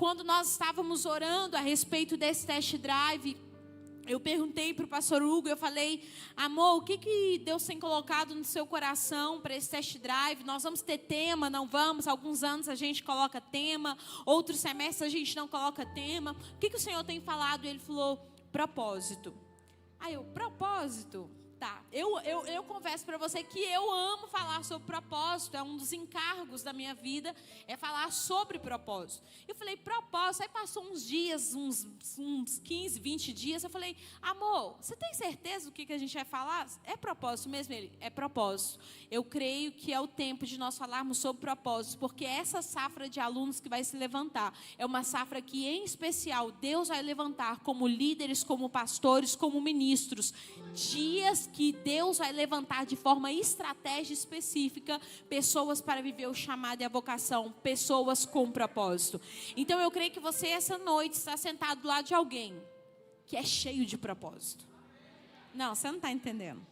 quando nós estávamos orando a respeito desse test drive, eu perguntei para o pastor Hugo, eu falei: amor, o que Deus tem colocado no seu coração para esse test drive? Nós vamos ter tema, não vamos? Alguns anos a gente coloca tema, outros semestres a gente não coloca tema. O que o Senhor tem falado? Ele falou: propósito. Aí eu: propósito? Tá, eu confesso para você que eu amo falar sobre propósito, é um dos encargos da minha vida, é falar sobre propósito. Eu falei: propósito, aí passou uns dias, uns 15, 20 dias, eu falei: amor, você tem certeza do que a gente vai falar? É propósito mesmo? Ele: é propósito. Eu creio que é o tempo de nós falarmos sobre propósito, porque essa safra de alunos que vai se levantar, é uma safra que em especial Deus vai levantar como líderes, como pastores, como ministros, dias que Deus vai levantar de forma estratégica específica pessoas para viver o chamado e a vocação, pessoas com propósito. Então eu creio que você essa noite está sentado do lado de alguém que é cheio de propósito. Não, você não está entendendo.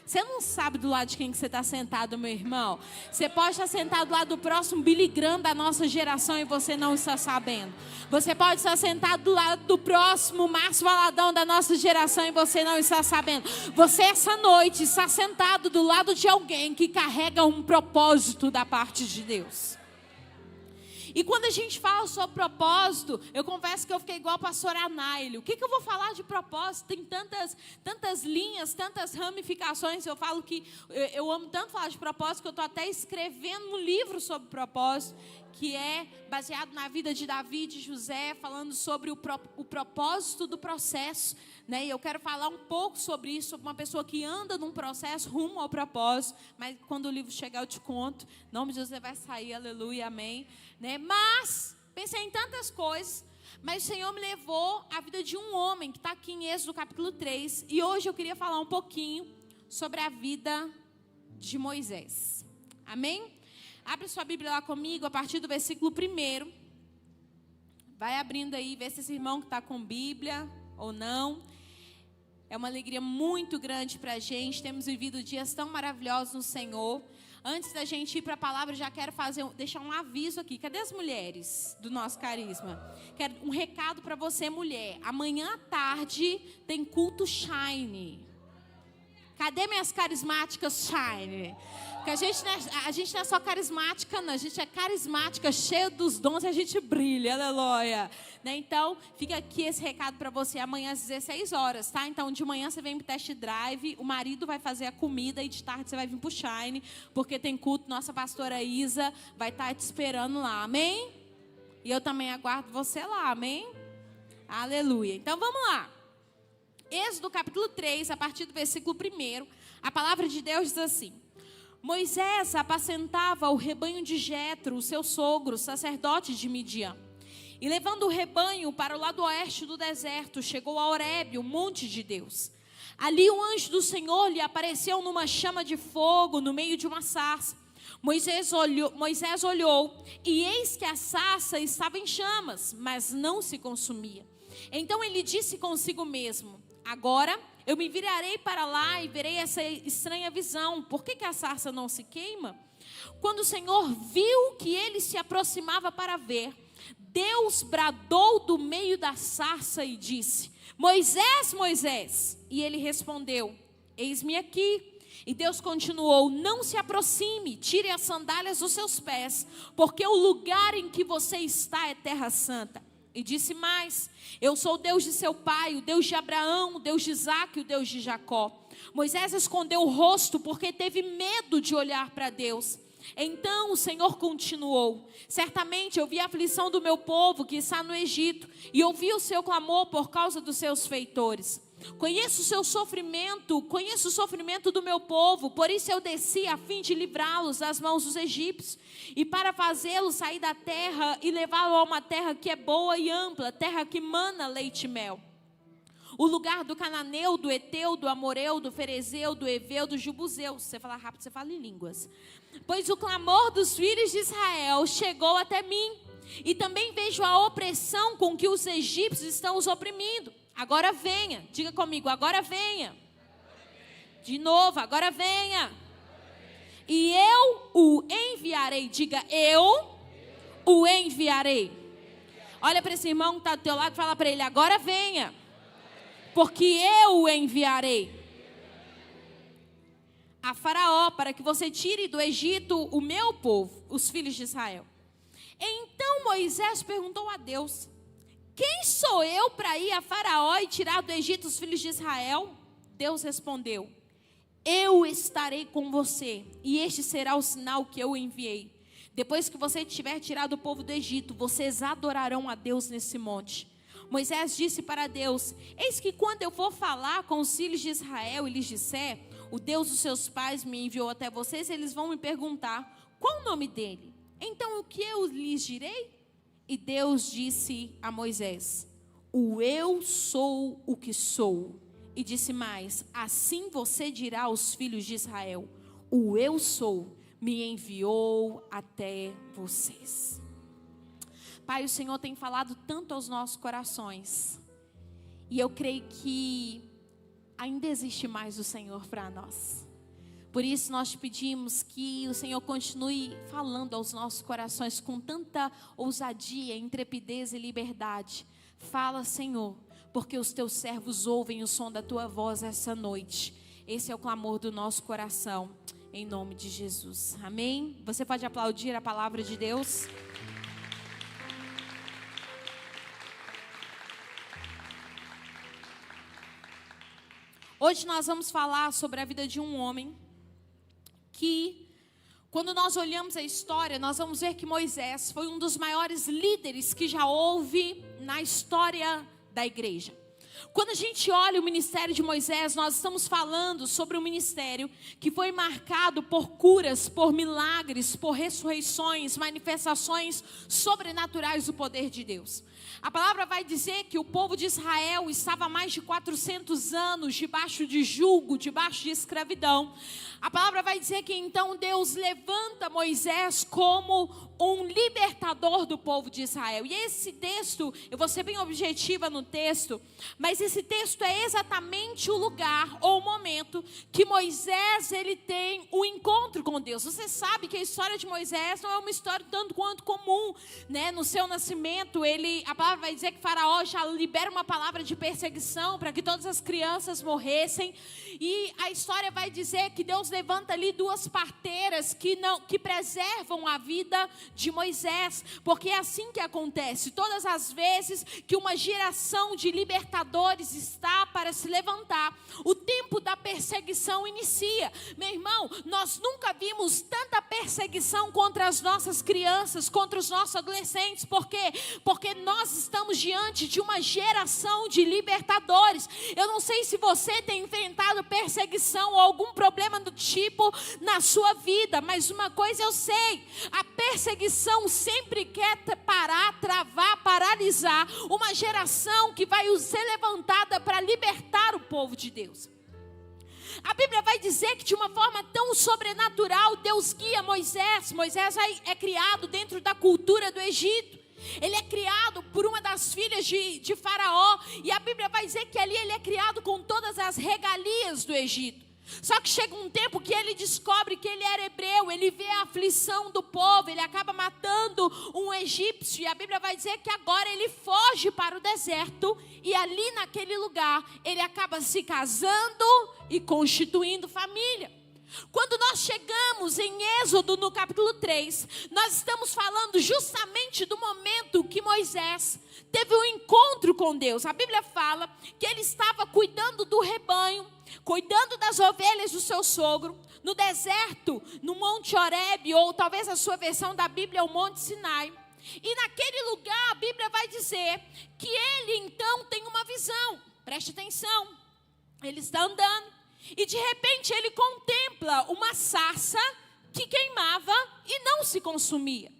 Você não sabe do lado de quem que você está sentado, meu irmão. Você pode estar sentado do lado do próximo Billy Graham da nossa geração e você não está sabendo. Você pode estar sentado do lado do próximo Márcio Valadão da nossa geração e você não está sabendo. Você essa noite está sentado do lado de alguém que carrega um propósito da parte de Deus. E quando a gente fala sobre propósito, eu confesso que eu fiquei igual a pastora Anaile. O que eu vou falar de propósito? Tem tantas linhas, tantas ramificações. Eu falo que eu amo tanto falar de propósito que eu estou até escrevendo um livro sobre propósito, que é baseado na vida de Davi e de José, falando sobre o propósito do processo, né? E eu quero falar um pouco sobre isso, sobre uma pessoa que anda num processo rumo ao propósito, mas quando o livro chegar eu te conto. Em nome de Deus vai sair, aleluia, amém, né? Mas pensei em tantas coisas, mas o Senhor me levou à vida de um homem que está aqui em Êxodo capítulo 3, e hoje eu queria falar um pouquinho sobre a vida de Moisés, amém? Abre sua Bíblia lá comigo, a partir do versículo 1. Vai abrindo aí, vê se esse irmão que está com Bíblia ou não. É uma alegria muito grande para a gente. Temos vivido dias tão maravilhosos no Senhor. Antes da gente ir para a palavra, já quero deixar um aviso aqui. Cadê as mulheres do nosso carisma? Quero um recado para você, mulher. Amanhã à tarde tem culto Shine. Cadê minhas carismáticas Shine? Porque a gente não é só carismática, não. A gente é carismática, cheia dos dons e a gente brilha, aleluia. Né? Então, fica aqui esse recado para você amanhã às 16 horas, tá? Então, de manhã você vem pro test drive, o marido vai fazer a comida e de tarde você vai vir pro Shine, porque tem culto, nossa pastora Isa vai estar te esperando lá, amém? E eu também aguardo você lá, amém? Aleluia. Então, vamos lá. Êxodo capítulo 3, a partir do versículo 1, a palavra de Deus diz assim: Moisés apacentava o rebanho de Jetro, o seu sogro, sacerdote de Midian. E levando o rebanho para o lado oeste do deserto, chegou a Horebe, o monte de Deus. Ali o anjo do Senhor lhe apareceu numa chama de fogo no meio de uma sarça. Moisés olhou e eis que a sarça estava em chamas, mas não se consumia. Então ele disse consigo mesmo: agora eu me virarei para lá e verei essa estranha visão. Por que a sarça não se queima? Quando o Senhor viu que ele se aproximava para ver, Deus bradou do meio da sarça e disse: Moisés, Moisés. E ele respondeu: eis-me aqui. E Deus continuou: não se aproxime, tire as sandálias dos seus pés, porque o lugar em que você está é terra santa. E disse mais: eu sou o Deus de seu pai, o Deus de Abraão, o Deus de Isaque, o Deus de Jacó. Moisés escondeu o rosto porque teve medo de olhar para Deus. Então o Senhor continuou: certamente eu vi a aflição do meu povo que está no Egito, e ouvi o seu clamor por causa dos seus feitores. Conheço o sofrimento do meu povo, por isso eu desci a fim de livrá-los das mãos dos egípcios, e para fazê-los sair da terra e levá-los a uma terra que é boa e ampla, terra que mana leite e mel. O lugar do cananeu, do eteu, do amoreu, do ferezeu, do heveu, do jebuseu. Se você falar rápido, você fala em línguas. Pois o clamor dos filhos de Israel chegou até mim, e também vejo a opressão com que os egípcios estão os oprimindo. Agora venha, diga comigo: agora venha. De novo, agora venha. E eu o enviarei, diga: eu o enviarei. Olha para esse irmão que está do teu lado e fala para ele: agora venha, porque eu o enviarei a Faraó, para que você tire do Egito o meu povo, os filhos de Israel. Então Moisés perguntou a Deus: quem sou eu para ir a Faraó e tirar do Egito os filhos de Israel? Deus respondeu: eu estarei com você, e este será o sinal que eu enviei. Depois que você tiver tirado o povo do Egito, vocês adorarão a Deus nesse monte. Moisés disse para Deus: eis que quando eu for falar com os filhos de Israel e lhes disser: o Deus dos seus pais me enviou até vocês, eles vão me perguntar: qual o nome dele? Então o que eu lhes direi? E Deus disse a Moisés: o eu sou o que sou. E disse mais: assim você dirá aos filhos de Israel: o eu sou me enviou até vocês. Pai, o Senhor tem falado tanto aos nossos corações, e eu creio que ainda existe mais do Senhor para nós. Por isso nós te pedimos que o Senhor continue falando aos nossos corações com tanta ousadia, intrepidez e liberdade. Fala, Senhor, porque os teus servos ouvem o som da tua voz essa noite. Esse é o clamor do nosso coração, em nome de Jesus. Amém? Você pode aplaudir a palavra de Deus? Hoje nós vamos falar sobre a vida de um homem que, quando nós olhamos a história, nós vamos ver que Moisés foi um dos maiores líderes que já houve na história da igreja. Quando a gente olha o ministério de Moisés, nós estamos falando sobre um ministério que foi marcado por curas, por milagres, por ressurreições, manifestações sobrenaturais do poder de Deus. A palavra vai dizer que o povo de Israel estava há mais de 400 anos debaixo de jugo, debaixo de escravidão. A palavra vai dizer que então Deus levanta Moisés como um libertador do povo de Israel. E esse texto, eu vou ser bem objetiva no texto, mas esse texto é exatamente o lugar ou o momento que Moisés ele tem o encontro com Deus. Você sabe que a história de Moisés não é uma história tanto quanto comum, né? No seu nascimento, a palavra vai dizer que Faraó já libera uma palavra de perseguição para que todas as crianças morressem. E a história vai dizer que Deus levanta ali duas parteiras que preservam a vida de Moisés, porque é assim que acontece. Todas as vezes que uma geração de libertadores está para se levantar, o tempo da perseguição inicia. Meu irmão, nós nunca vimos tanta perseguição contra as nossas crianças, contra os nossos adolescentes. Por quê? Porque nós estamos diante de uma geração de libertadores. Eu não sei se você tem enfrentado perseguição ou algum problema do tipo na sua vida, mas uma coisa eu sei: a perseguição sempre quer parar, travar, paralisar uma geração que vai ser levantada para libertar o povo de Deus. A Bíblia vai dizer que de uma forma tão sobrenatural Deus guia Moisés. Moisés é criado dentro da cultura do Egito. Ele é criado por uma das filhas de Faraó. E a Bíblia vai dizer que ali ele é criado com todas as regalias do Egito. Só que chega um tempo que ele descobre que ele era hebreu. Ele vê a aflição do povo. Ele acaba matando um egípcio. E a Bíblia vai dizer que agora ele foge para o deserto. E ali naquele lugar ele acaba se casando e constituindo família. Quando nós chegamos em Êxodo no capítulo 3, nós estamos falando justamente do momento que Moisés teve um encontro com Deus. A Bíblia fala que ele estava cuidando do rebanho, cuidando das ovelhas do seu sogro, no deserto, no Monte Horebe, ou talvez a sua versão da Bíblia é o Monte Sinai. E naquele lugar a Bíblia vai dizer que ele então tem uma visão. Preste atenção, ele está andando. E de repente ele contempla uma sarça que queimava e não se consumia.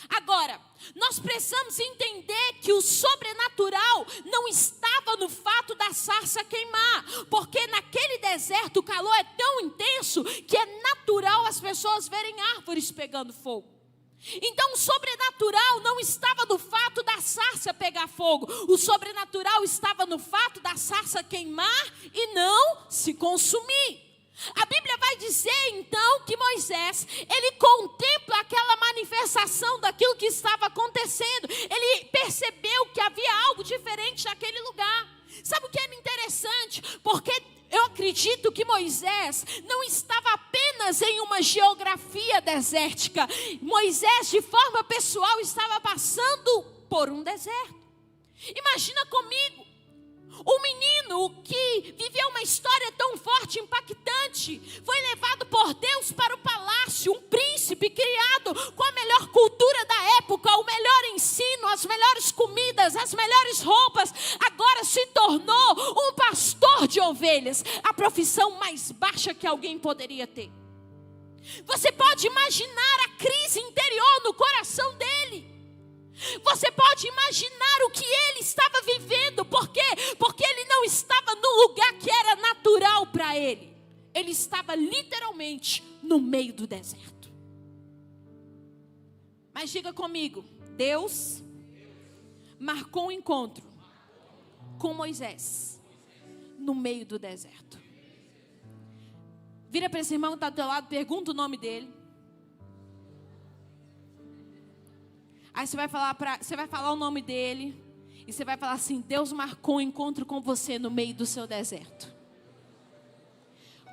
Agora, nós precisamos entender que o sobrenatural não estava no fato da sarça queimar. Porque naquele deserto o calor é tão intenso que é natural as pessoas verem árvores pegando fogo. Então o sobrenatural não estava no fato da sarça pegar fogo. O sobrenatural estava no fato da sarça queimar e não se consumir. A Bíblia vai dizer então que Moisés, ele contempla aquela manifestação daquilo que estava acontecendo. Ele percebeu que havia algo diferente naquele lugar. Sabe o que é interessante? Porque eu acredito que Moisés não estava apenas em uma geografia desértica. Moisés, de forma pessoal, estava passando por um deserto. Imagina comigo, um menino que viveu uma história tão forte, impactante, foi levado por Deus para o palácio, um príncipe criado com a melhor cultura da época, o melhor ensino, as melhores comidas, as melhores roupas, agora se tornou um pastor de ovelhas, a profissão mais baixa que alguém poderia ter. Você pode imaginar a crise interior no coração dele. Você pode imaginar o que ele estava vivendo. Por quê? Porque ele não estava no lugar que era natural para ele. Ele estava literalmente no meio do deserto. Mas diga comigo, Deus marcou um encontro com Moisés no meio do deserto. Vira para esse irmão que está do teu lado, pergunta o nome dele. Aí você vai falar o nome dele. E você vai falar assim: Deus marcou um encontro com você no meio do seu deserto.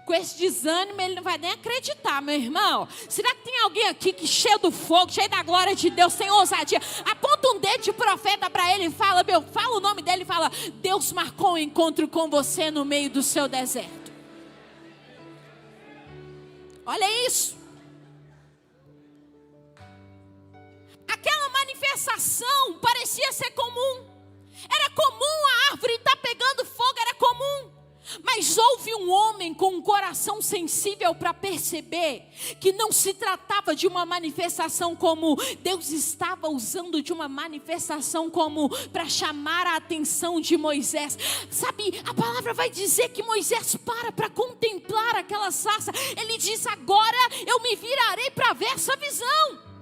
Com esse desânimo ele não vai nem acreditar, meu irmão. Será que tem alguém aqui que cheio do fogo, cheio da glória de Deus, sem ousadia? Aponta um dedo de profeta para ele e fala o nome dele e fala: Deus marcou um encontro com você no meio do seu deserto. Olha isso. Aquela manifestação parecia ser comum. Era comum a árvore estar pegando fogo, era comum. Mas houve um homem com um coração sensível para perceber que não se tratava de uma manifestação comum. Deus estava usando de uma manifestação comum para chamar a atenção de Moisés. Sabe, a palavra vai dizer que Moisés para contemplar aquela sarça. Ele diz: agora eu me virarei para ver essa visão.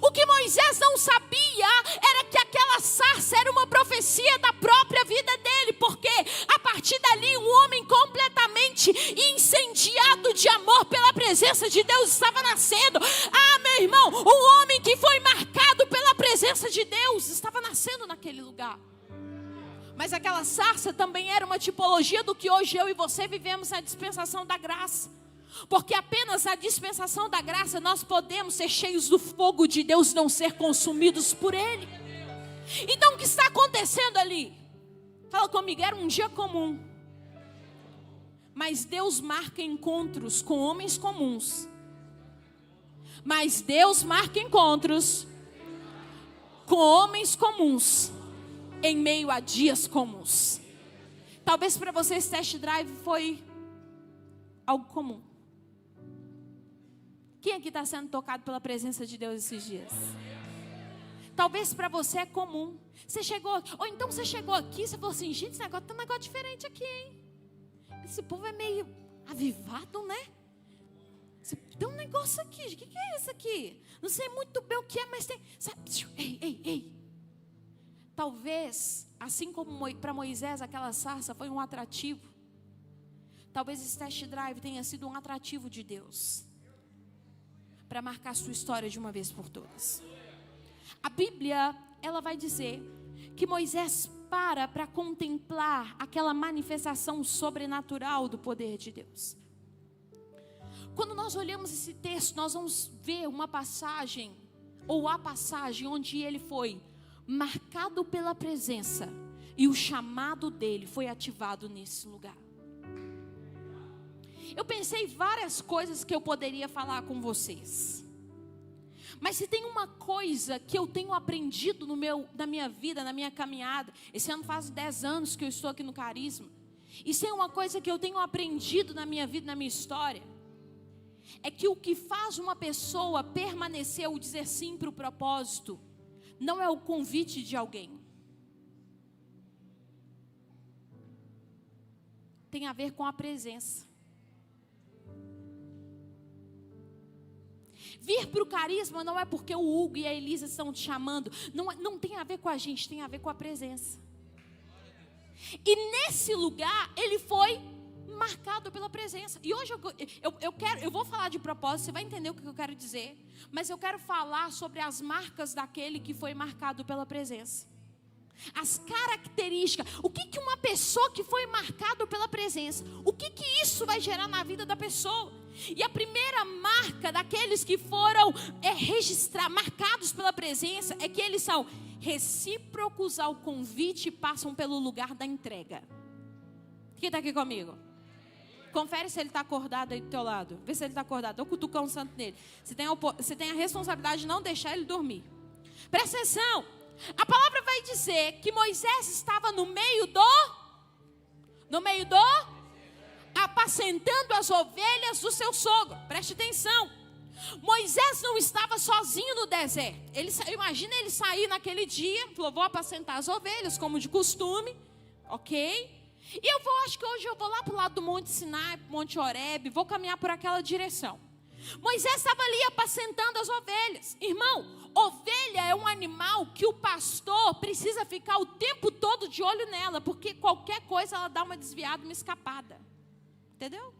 O que Moisés não sabia era que aquela sarça era uma profecia da própria vida dele, porque a partir dali um homem completamente incendiado de amor pela presença de Deus estava nascendo. Ah, meu irmão, um homem que foi marcado pela presença de Deus estava nascendo naquele lugar. Mas aquela sarça também era uma tipologia do que hoje eu e você vivemos na dispensação da graça. Porque apenas na dispensação da graça nós podemos ser cheios do fogo de Deus, não ser consumidos por Ele. Então o que está acontecendo ali? Fala comigo, era um dia comum. Mas Deus marca encontros com homens comuns. Mas Deus marca encontros com homens comuns em meio a dias comuns. Talvez para você esse test drive foi algo comum. Quem aqui está sendo tocado pela presença de Deus esses dias? Talvez para você é comum. Você chegou, ou então você chegou aqui e você falou assim: gente, esse negócio tem um negócio diferente aqui, hein? Esse povo é meio avivado, né? Tem um negócio aqui, o que é isso aqui? Não sei muito bem o que é, mas tem... Sabe? Ei. Talvez, assim como para Moisés aquela sarça foi um atrativo, talvez esse test drive tenha sido um atrativo de Deus para marcar a sua história de uma vez por todas. A Bíblia, ela vai dizer que Moisés para contemplar aquela manifestação sobrenatural do poder de Deus. Quando nós olhamos esse texto, nós vamos ver uma passagem, ou a passagem onde ele foi marcado pela presença e o chamado dele foi ativado nesse lugar. Eu pensei várias coisas que eu poderia falar com vocês. Mas se tem uma coisa que eu tenho aprendido na minha vida, na minha caminhada, esse ano faz 10 anos que eu estou aqui no Carisma. E se tem uma coisa que eu tenho aprendido na minha vida, na minha história, é que o que faz uma pessoa permanecer ou dizer sim para o propósito, não é o convite de alguém. Tem a ver com a presença. Vir para o Carisma não é porque o Hugo e a Elisa estão te chamando. Não tem a ver com a gente, tem a ver com a presença. E nesse lugar, ele foi marcado pela presença. E hoje eu vou falar de propósito, você vai entender o que eu quero dizer. Mas eu quero falar sobre as marcas daquele que foi marcado pela presença. As características. O que uma pessoa que foi marcada pela presença, o que isso vai gerar na vida da pessoa? E a primeira marca daqueles que foram marcados pela presença é que eles são recíprocos ao convite e passam pelo lugar da entrega. Quem está aqui comigo? Confere se ele está acordado aí do teu lado. Vê se ele está acordado. Dá um cutucão santo nele. Você tem a responsabilidade de não deixar ele dormir. Presta atenção. A palavra vai dizer que Moisés estava no meio do apacentando as ovelhas do seu sogro. Preste atenção. Moisés não estava sozinho no deserto. Imagina ele sair naquele dia, falou, vou apacentar as ovelhas, como de costume, ok? E acho que hoje eu vou lá para o lado do Monte Sinai, Monte Horebe, vou caminhar por aquela direção. Moisés estava ali apacentando as ovelhas. Irmão, ovelha é um animal que o pastor precisa ficar o tempo todo de olho nela, porque qualquer coisa ela dá uma desviada, uma escapada. Entendeu?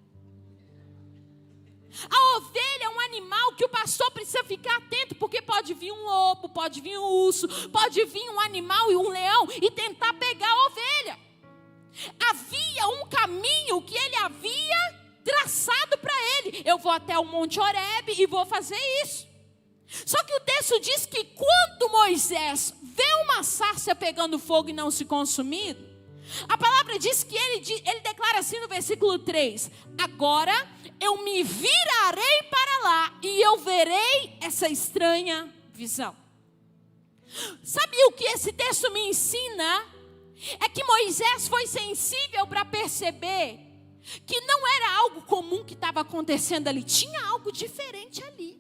A ovelha é um animal que o pastor precisa ficar atento, porque pode vir um lobo, pode vir um urso, pode vir um animal e um leão e tentar pegar a ovelha. Havia um caminho que ele havia traçado para ele. Eu vou até o Monte Horebe e vou fazer isso. Só que o texto diz que quando Moisés vê uma sarça pegando fogo e não se consumindo, a palavra diz que ele declara assim no versículo 3: agora eu me virarei para lá e eu verei essa estranha visão. Sabe o que esse texto me ensina? É que Moisés foi sensível para perceber que não era algo comum que estava acontecendo ali, tinha algo diferente ali.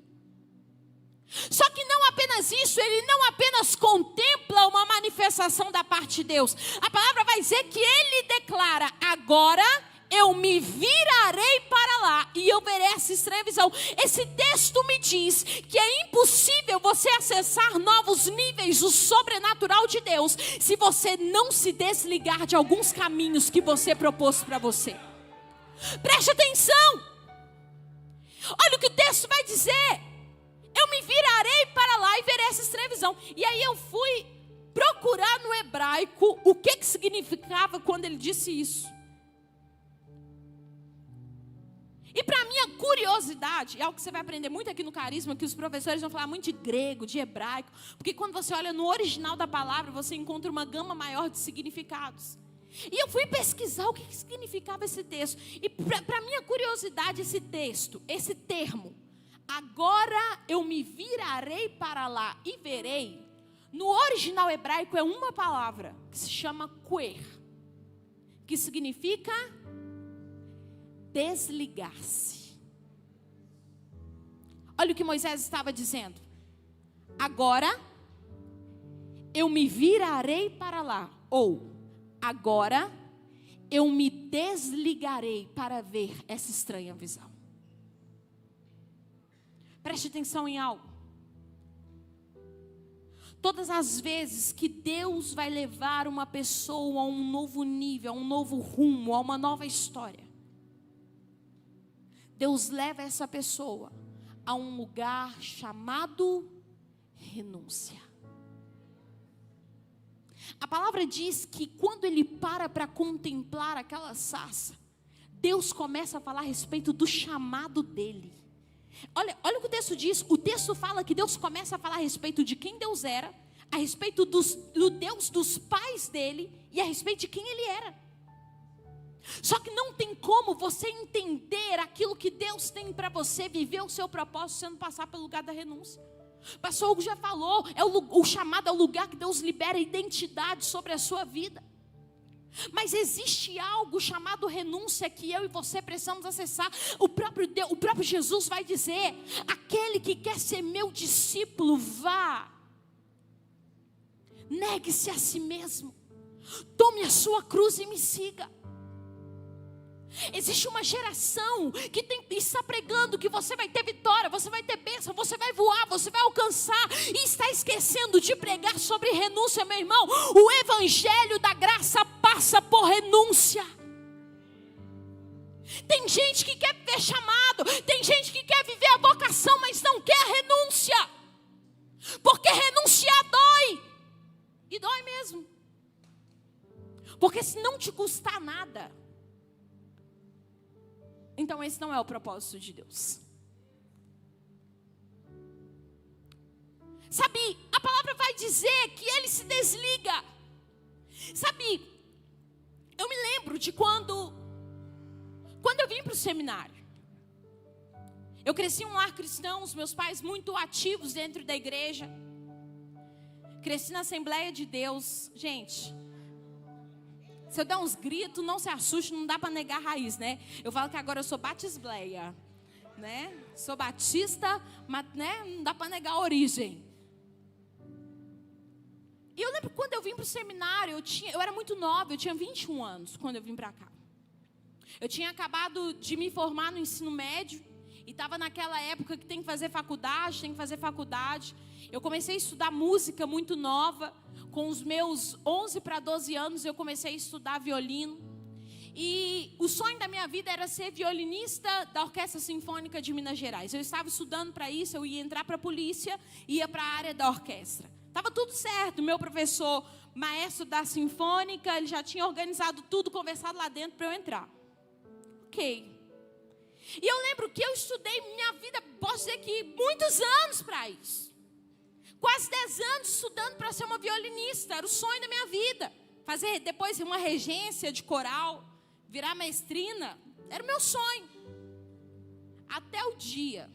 Só que não apenas isso, ele não apenas contempla uma manifestação da parte de Deus. A palavra vai dizer que ele declara: agora eu me virarei para lá e eu verei essa estranha visão. Esse texto me diz que é impossível você acessar novos níveis do sobrenatural de Deus se você não se desligar de alguns caminhos que você propôs para você. Preste atenção. Olha o que o texto vai dizer: eu me virarei para lá e verei essa estranha visão. E aí eu fui procurar no hebraico o que significava quando ele disse isso. E para minha curiosidade, é algo que você vai aprender muito aqui no Carisma, que os professores vão falar muito de grego, de hebraico, porque quando você olha no original da palavra, você encontra uma gama maior de significados. E eu fui pesquisar o que significava esse texto. E para minha curiosidade, esse texto, esse termo, agora eu me virarei para lá e verei, no original hebraico é uma palavra que se chama quer, que significa desligar-se. Olha o que Moisés estava dizendo: agora eu me virarei para lá, ou agora eu me desligarei para ver essa estranha visão. Preste atenção em algo. Todas as vezes que Deus vai levar uma pessoa a um novo nível, a um novo rumo, a uma nova história, Deus leva essa pessoa a um lugar chamado renúncia. A palavra diz que quando ele para contemplar aquela sarça, Deus começa a falar a respeito do chamado dele. Olha o que o texto diz. O texto fala que Deus começa a falar a respeito de quem Deus era, a respeito do Deus dos pais dele e a respeito de quem ele era. Só que não tem como você entender aquilo que Deus tem para você, viver o seu propósito, sem passar pelo lugar da renúncia. O pastor Hugo já falou, o chamado é o lugar que Deus libera identidade sobre a sua vida. Mas existe algo chamado renúncia que eu e você precisamos acessar. O próprio Jesus vai dizer: aquele que quer ser meu discípulo, vá, negue-se a si mesmo, tome a sua cruz e me siga. Existe uma geração que está pregando que você vai ter vitória, você vai ter bênção, você vai voar, você vai alcançar, e está esquecendo de pregar sobre renúncia, meu irmão. O evangelho da graça passa por renúncia. Tem gente que quer viver chamado, tem gente que quer viver a vocação, mas não quer a renúncia. Porque renunciar dói. E dói mesmo. Porque se não te custar nada, então esse não é o propósito de Deus. Sabe, a palavra vai dizer que ele se desliga. Sabe, eu me lembro de quando eu vim para o seminário. Eu cresci em um lar cristão, os meus pais muito ativos dentro da igreja. Cresci na Assembleia de Deus. Gente, se eu der uns gritos, não se assuste, não dá para negar a raiz, né? Eu falo que agora eu sou batisbleia, né? Sou batista, mas né, não dá para negar a origem. E eu lembro quando eu vim para o seminário, eu era muito nova, eu tinha 21 anos quando eu vim para cá. Eu tinha acabado de me formar no ensino médio e estava naquela época que tem que fazer faculdade. Eu comecei a estudar música muito nova. Com os meus 11 para 12 anos eu comecei a estudar violino. E o sonho da minha vida era ser violinista da Orquestra Sinfônica de Minas Gerais. Eu estava estudando para isso, eu ia entrar para a polícia, ia para a área da orquestra. Estava tudo certo, meu professor, maestro da Sinfônica, ele já tinha organizado tudo, conversado lá dentro para eu entrar. Ok. E eu lembro que eu estudei minha vida, posso dizer que muitos anos para isso. Quase 10 anos estudando para ser uma violinista, era o sonho da minha vida. Fazer depois uma regência de coral, virar maestrina, era o meu sonho. Até o dia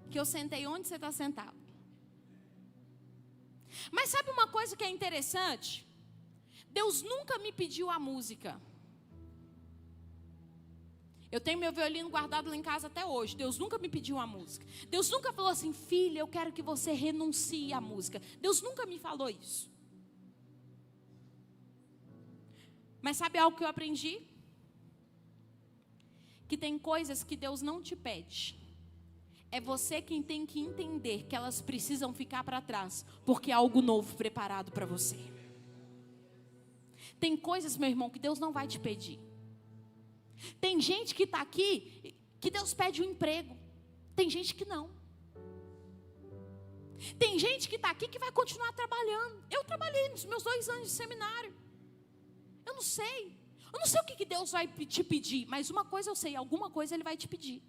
que eu sentei onde você está sentado. Mas sabe uma coisa que é interessante? Deus nunca me pediu a música. Eu tenho meu violino guardado lá em casa até hoje. Deus nunca me pediu a música. Deus nunca falou assim, filha, eu quero que você renuncie à música. Deus nunca me falou isso. Mas sabe algo que eu aprendi? Que tem coisas que Deus não te pede. É você quem tem que entender que elas precisam ficar para trás, porque há algo novo preparado para você. Tem coisas, meu irmão, que Deus não vai te pedir. Tem gente que está aqui, que Deus pede um emprego. Tem gente que não. Tem gente que está aqui que vai continuar trabalhando. Eu trabalhei nos meus 2 anos de seminário. Eu não sei o que Deus vai te pedir, mas uma coisa eu sei, alguma coisa Ele vai te pedir.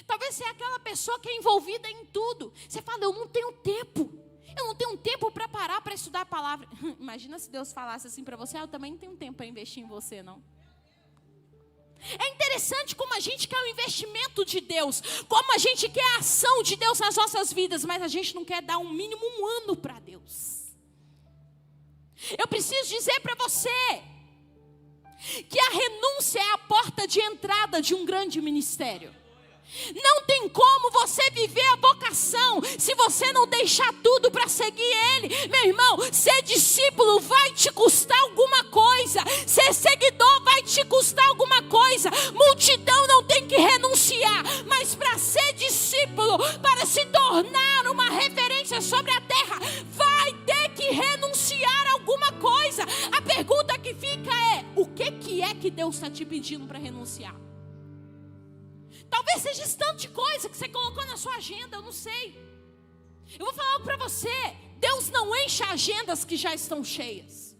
Talvez você é aquela pessoa que é envolvida em tudo. Você fala, eu não tenho tempo. Eu não tenho tempo para parar para estudar a palavra. Imagina se Deus falasse assim para você, eu também não tenho tempo para investir em você, não. É interessante como a gente quer o investimento de Deus, como a gente quer a ação de Deus nas nossas vidas, mas a gente não quer dar um mínimo 1 ano para Deus. Eu preciso dizer para você que a renúncia é a porta de entrada de um grande ministério. Não tem como você viver a vocação se você não deixar tudo para seguir Ele. Meu irmão, ser discípulo vai te custar alguma coisa. Ser seguidor vai te custar alguma coisa. Multidão não tem que renunciar. Mas para ser discípulo, para se tornar uma referência sobre a terra, vai ter que renunciar a alguma coisa. A pergunta que fica é, o que é que Deus está te pedindo para renunciar? Talvez seja esse tanto de coisa que você colocou na sua agenda, eu não sei. Eu vou falar algo para você. Deus não enche agendas que já estão cheias.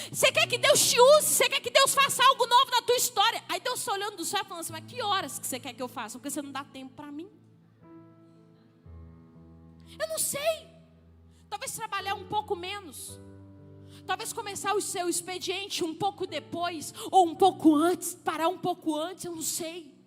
Você quer que Deus te use, você quer que Deus faça algo novo na tua história. Aí Deus está olhando do céu e falando assim, mas que horas que você quer que eu faça? Porque você não dá tempo para mim. Eu não sei. Talvez trabalhar um pouco menos. Talvez começar o seu expediente um pouco depois, ou um pouco antes, parar um pouco antes, eu não sei.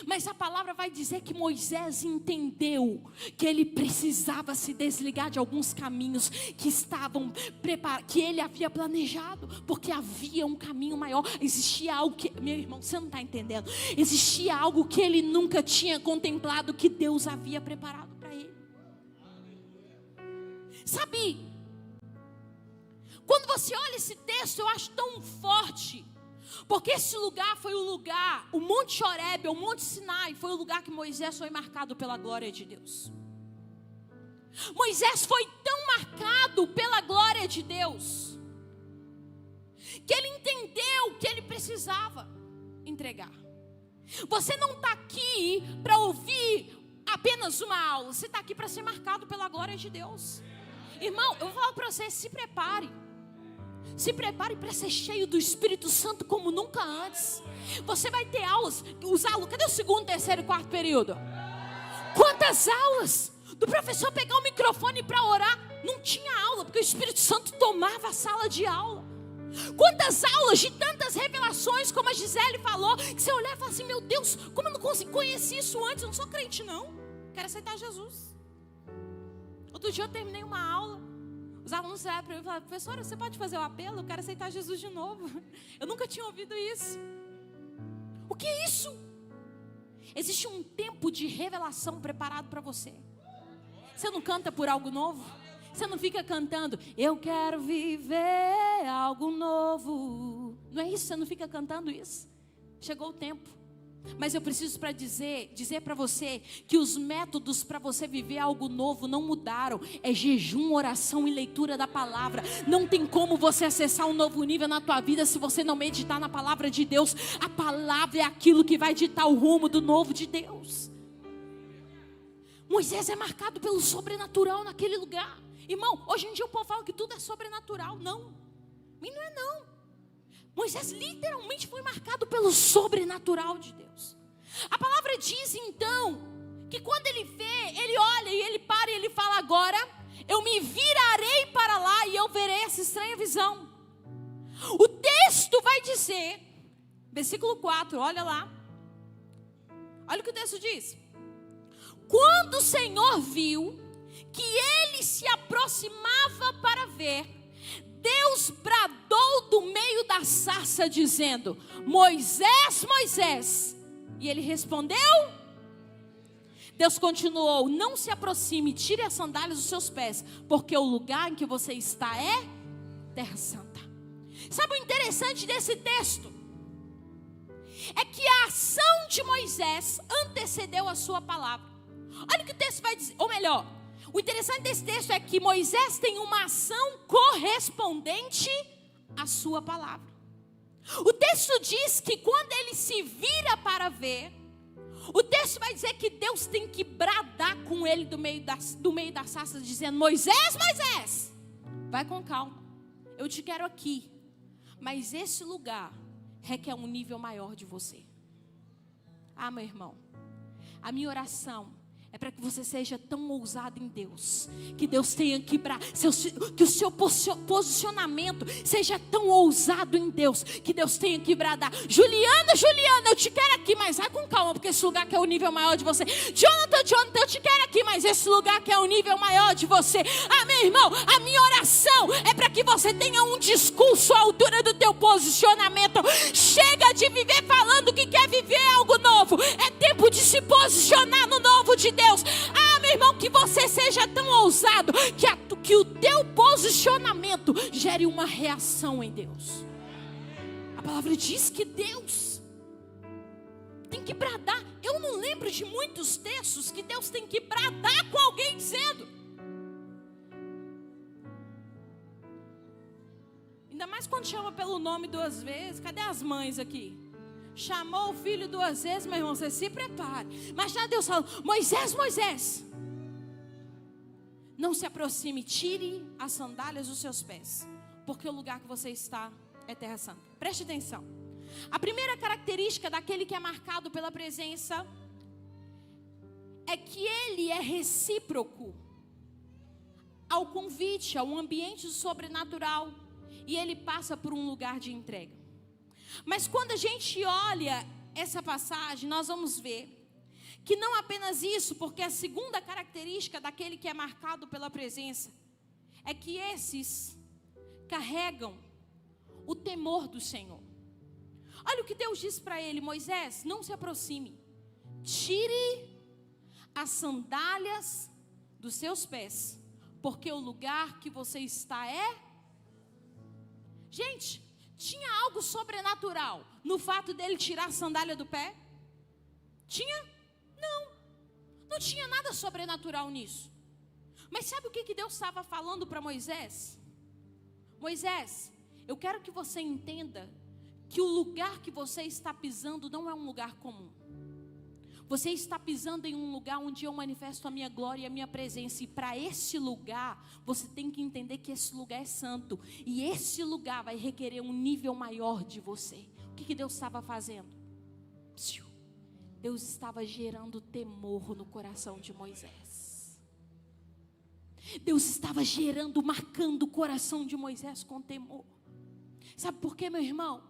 Mas a palavra vai dizer que Moisés entendeu que ele precisava se desligar de alguns caminhos que estavam preparados, que ele havia planejado, porque havia um caminho maior. Existia algo que, meu irmão, você não está entendendo. Existia algo que ele nunca tinha contemplado, que Deus havia preparado para ele. Sabe, quando você olha esse texto, eu acho tão forte. Porque esse lugar foi o lugar, o Monte Horebe, o Monte Sinai, foi o lugar que Moisés foi marcado pela glória de Deus. Moisés foi tão marcado pela glória de Deus, que ele entendeu que ele precisava entregar. Você não está aqui para ouvir apenas uma aula. Você está aqui para ser marcado pela glória de Deus. Irmão, eu vou falar para você, se prepare. Se prepare para ser cheio do Espírito Santo como nunca antes. Você vai ter aulas. Cadê o segundo, terceiro e quarto período? Quantas aulas do professor pegar o microfone para orar? Não tinha aula, porque o Espírito Santo tomava a sala de aula. Quantas aulas de tantas revelações, como a Gisele falou, que você olhar e fala assim: meu Deus, como eu não conheci isso antes? Eu não sou crente não, quero aceitar Jesus. Outro dia eu terminei uma aula, os alunos olharam para mim e falaram: professora, você pode fazer o apelo? Eu quero aceitar Jesus de novo. Eu nunca tinha ouvido isso. O que é isso? Existe um tempo de revelação preparado para você. Você não canta por algo novo? Você não fica cantando: eu quero viver algo novo. Não é isso? Você não fica cantando isso? Chegou o tempo. Mas eu preciso dizer para você que os métodos para você viver algo novo não mudaram. É jejum, oração e leitura da palavra. Não tem como você acessar um novo nível na tua vida se você não meditar na palavra de Deus. A palavra é aquilo que vai ditar o rumo do novo de Deus. Moisés é marcado pelo sobrenatural naquele lugar. Irmão, hoje em dia o povo fala que tudo é sobrenatural. Não, e não é não. Moisés literalmente foi marcado pelo sobrenatural de Deus. A palavra diz então que quando ele vê, ele olha e ele para e ele fala: agora eu me virarei para lá e eu verei essa estranha visão. O texto vai dizer, versículo 4, olha lá. Olha o que o texto diz. Quando o Senhor viu que ele se aproximava para ver, Deus bradou do meio da sarça dizendo: Moisés, Moisés. E ele respondeu. Deus continuou: não se aproxime, tire as sandálias dos seus pés, porque o lugar em que você está é terra santa. Sabe o interessante desse texto? É que a ação de Moisés antecedeu a sua palavra. Olha o que o texto vai dizer, ou melhor, o interessante desse texto é que Moisés tem uma ação correspondente à sua palavra. O texto diz que quando ele se vira para ver, o texto vai dizer que Deus tem que bradar com ele do meio da sarça, dizendo: Moisés, Moisés, vai com calma, eu te quero aqui, mas esse lugar requer um nível maior de você. Ah, meu irmão, a minha oração é para que você seja tão ousado em Deus, que Deus tenha que o seu posicionamento seja tão ousado em Deus, que Deus tenha que bradar: Juliana, eu te quero aqui, mas vai com calma, porque esse lugar que é o nível maior de você. Jonathan, eu te quero aqui, mas esse lugar que é o nível maior de você. Ah, meu irmão, a minha oração é para que você tenha um discurso à altura do teu posicionamento. Chega de viver falando que quer viver algo novo. É tempo de se posicionar no novo de Deus. Ah, meu irmão, que você seja tão ousado que o teu posicionamento gere uma reação em Deus. A palavra diz que Deus tem que bradar. Eu não lembro de muitos textos que Deus tem que bradar com alguém dizendo. Ainda mais quando chama pelo nome 2 vezes. Cadê as mães aqui? Chamou o filho 2 vezes, meu irmão, você se prepare. Mas já Deus falou: Moisés, Moisés, não se aproxime, tire as sandálias dos seus pés, porque o lugar que você está é terra santa. Preste atenção. A primeira característica daquele que é marcado pela presença é que ele é recíproco ao convite, ao ambiente sobrenatural, e ele passa por um lugar de entrega. Mas quando a gente olha essa passagem, nós vamos ver que não apenas isso, porque a segunda característica daquele que é marcado pela presença é que esses carregam o temor do Senhor. Olha o que Deus diz para ele: Moisés, não se aproxime, tire as sandálias dos seus pés, porque o lugar que você está é... Gente, tinha algo sobrenatural no fato dele tirar a sandália do pé? Tinha? Não tinha nada sobrenatural nisso. Mas sabe o que Deus estava falando para Moisés? Moisés, eu quero que você entenda que o lugar que você está pisando não é um lugar comum. Você está pisando em um lugar onde eu manifesto a minha glória e a minha presença. E para esse lugar, você tem que entender que esse lugar é santo. E esse lugar vai requerer um nível maior de você. O que Deus estava fazendo? Deus estava gerando temor no coração de Moisés. Deus estava gerando, marcando o coração de Moisés com temor. Sabe por quê, meu irmão?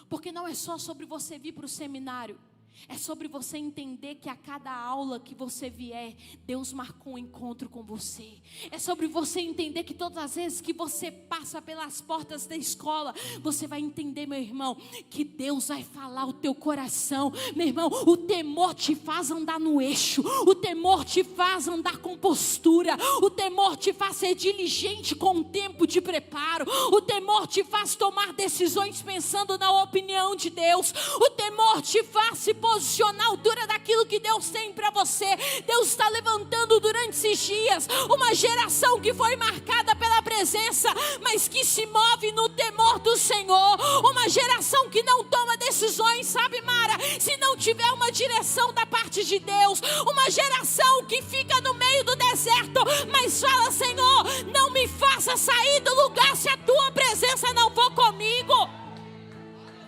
Porque não é só sobre você vir para o seminário. É sobre você entender que a cada aula que você vier, Deus marcou um encontro com você. É sobre você entender que todas as vezes que você passa pelas portas da escola, você vai entender, meu irmão, que Deus vai falar o teu coração. Meu irmão, o temor te faz andar no eixo. O temor te faz andar com postura. O temor te faz ser diligente com um tempo de preparo. O temor te faz tomar decisões pensando na opinião de Deus. O temor te faz se posicionar à altura daquilo que Deus tem para você. Deus está levantando durante esses dias uma geração que foi marcada pela presença, mas que se move no temor do Senhor. Uma geração que não toma decisões, sabe, Mara, se não tiver uma direção da parte de Deus. Uma geração que fica no meio do deserto, mas fala: Senhor, não me faça sair do lugar se a tua presença não for comigo.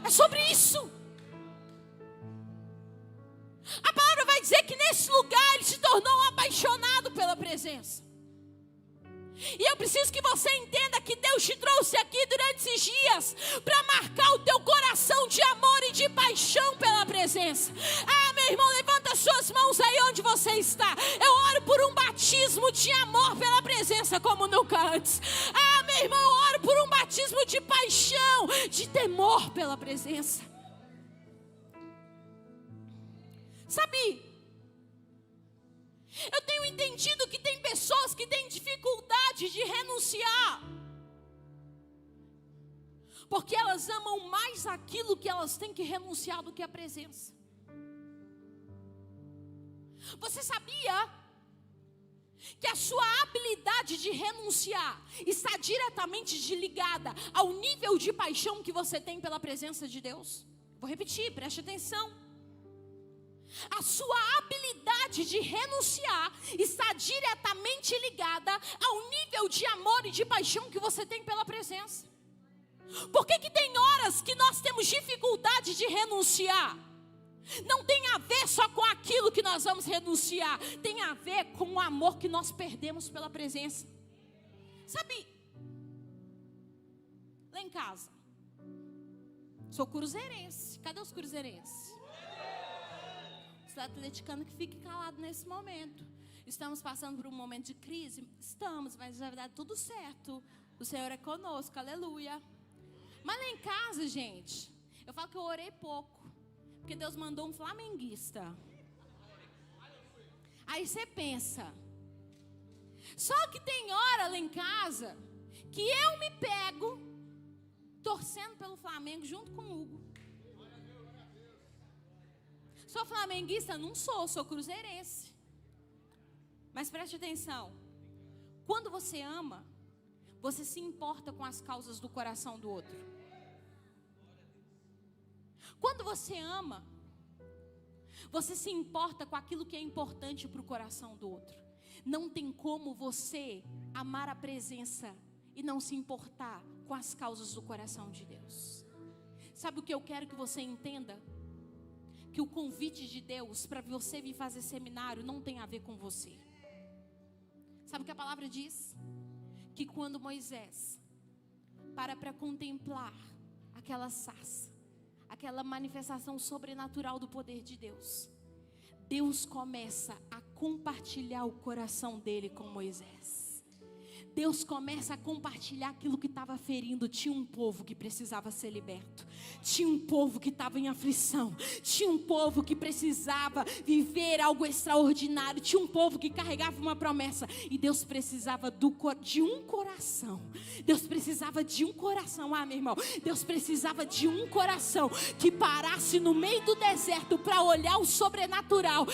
É sobre isso. A palavra vai dizer que nesse lugar ele se tornou um apaixonado pela presença. E eu preciso que você entenda que Deus te trouxe aqui durante esses dias para marcar o teu coração de amor e de paixão pela presença. Ah, meu irmão, levanta suas mãos aí onde você está. Eu oro por um batismo de amor pela presença como nunca antes. Ah, meu irmão, eu oro por um batismo de paixão, de temor pela presença. Sabe, eu tenho entendido que tem pessoas que têm dificuldade de renunciar, porque elas amam mais aquilo que elas têm que renunciar do que a presença. Você sabia que a sua habilidade de renunciar está diretamente ligada ao nível de paixão que você tem pela presença de Deus? Vou repetir, preste atenção. A sua habilidade de renunciar está diretamente ligada ao nível de amor e de paixão que você tem pela presença. Por que tem horas que nós temos dificuldade de renunciar? Não tem a ver só com aquilo que nós vamos renunciar, tem a ver com o amor que nós perdemos pela presença. Sabe, lá em casa, sou cruzeirense. Cadê os cruzeirenses? Os atleticanos que fiquem calados nesse momento. Estamos passando por um momento de crise? Estamos, mas na verdade tudo certo. O Senhor é conosco, aleluia. Mas lá em casa, gente, eu falo que eu orei pouco, porque Deus mandou um flamenguista. Aí você pensa, só que tem hora lá em casa que eu me pego torcendo pelo Flamengo junto com o Hugo. Sou flamenguista? Não sou cruzeirense. Mas preste atenção, quando você ama, você se importa com as causas do coração do outro. Quando você ama, você se importa com aquilo que é importante para o coração do outro. Não tem como você amar a presença e não se importar com as causas do coração de Deus. Sabe o que eu quero que você entenda? Que o convite de Deus para você vir fazer seminário não tem a ver com você. Sabe o que a palavra diz? Que quando Moisés para contemplar aquela sarça, aquela manifestação sobrenatural do poder de Deus, Deus começa a compartilhar o coração dele com Moisés. Deus começa a compartilhar aquilo que estava ferindo. Tinha um povo que precisava ser liberto. Tinha um povo que estava em aflição. Tinha um povo que precisava viver algo extraordinário. Tinha um povo que carregava uma promessa. E Deus precisava de um coração. Deus precisava de um coração. Ah, meu irmão, Deus precisava de um coração que parasse no meio do deserto para olhar o sobrenatural.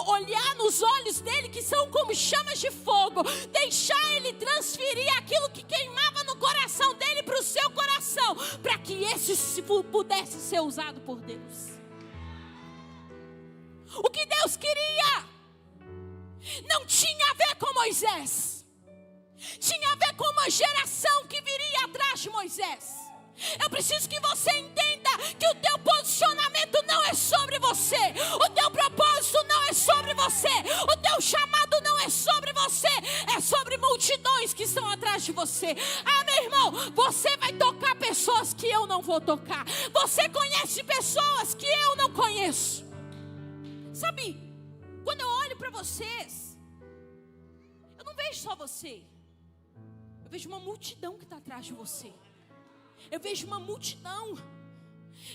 Olhar nos olhos dele que são como chamas de fogo. Deixar ele transferir aquilo que queimava no coração dele para o seu coração, para que que esse pudesse ser usado por Deus. O que Deus queria não tinha a ver com Moisés, tinha a ver com uma geração que viria atrás de Moisés. Eu preciso que você entenda que o teu posicionamento não é sobre você, o teu propósito não é sobre você, o teu chamado não é sobre você, é sobre multidões que estão atrás de você. Ah, meu irmão, você vai tocar pessoas que eu não vou tocar, você conhece pessoas que eu não conheço. Sabe, quando eu olho para vocês, eu não vejo só você, eu vejo uma multidão que está atrás de você. Eu vejo uma multidão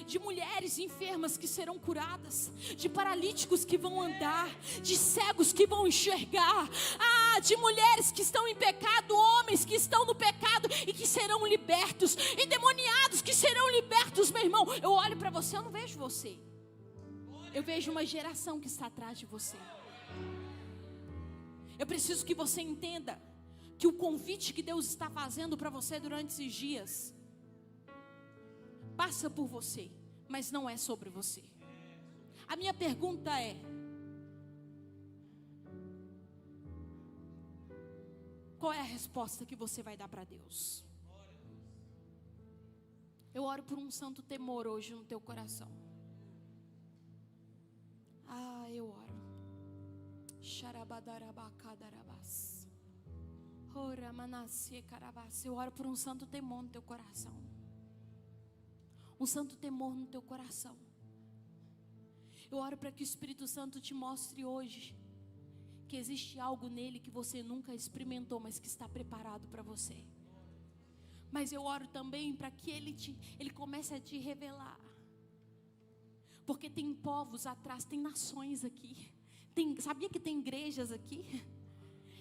de mulheres enfermas que serão curadas, de paralíticos que vão andar, de cegos que vão enxergar, de mulheres que estão em pecado, homens que estão no pecado e que serão libertos, endemoniados que serão libertos. Meu irmão, eu olho para você, eu não vejo você, eu vejo uma geração que está atrás de você. Eu preciso que você entenda que o convite que Deus está fazendo para você durante esses dias passa por você, mas não é sobre você. A minha pergunta é: qual é a resposta que você vai dar para Deus? Eu oro por um santo temor hoje no teu coração. Eu oro. Eu oro por um santo temor no teu coração. Um santo temor no teu coração. Eu oro para que o Espírito Santo te mostre hoje que existe algo nele que você nunca experimentou, mas que está preparado para você. Mas eu oro também para que ele comece a te revelar. Porque tem povos atrás, tem nações aqui. Sabia que tem igrejas aqui?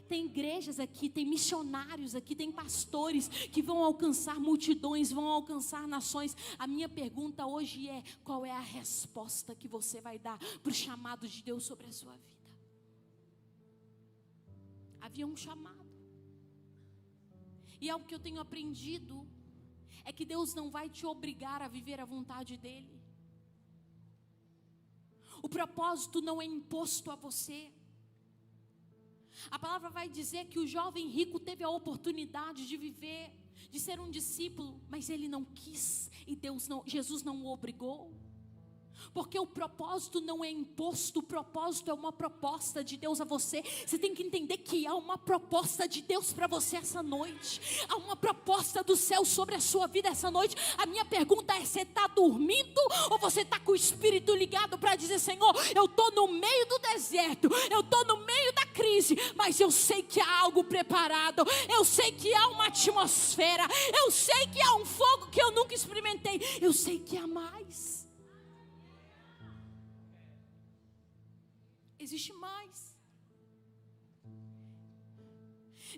Tem igrejas aqui, tem missionários aqui, tem pastores que vão alcançar multidões, vão alcançar nações. A minha pergunta hoje é: qual é a resposta que você vai dar para o chamado de Deus sobre a sua vida? Havia um chamado. E algo que eu tenho aprendido é que Deus não vai te obrigar a viver a vontade dEle. O propósito não é imposto a você. A palavra vai dizer que o jovem rico teve a oportunidade de viver, de ser um discípulo, mas ele não quis, e Jesus não o obrigou. Porque o propósito não é imposto, o propósito é uma proposta de Deus a você. Você tem que entender que há uma proposta de Deus para você essa noite. Há uma proposta do céu sobre a sua vida essa noite. A minha pergunta é: você está dormindo ou você está com o espírito ligado para dizer: Senhor, eu estou no meio do deserto, eu estou no meio da crise, mas eu sei que há algo preparado, eu sei que há uma atmosfera, eu sei que há um fogo que eu nunca experimentei, eu sei que há mais. Existe mais.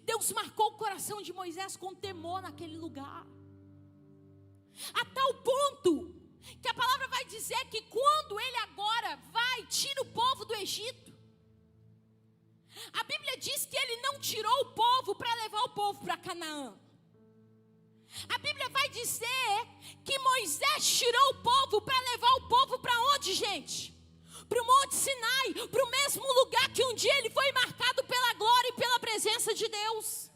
Deus marcou o coração de Moisés com temor naquele lugar, a tal ponto que a palavra vai dizer que quando ele agora tira o povo do Egito, a Bíblia diz que ele não tirou o povo para levar o povo para Canaã. A Bíblia vai dizer que Moisés tirou o povo para levar o povo para onde, gente? Para o Monte Sinai, para o mesmo lugar que um dia ele foi marcado pela glória e pela presença de Deus.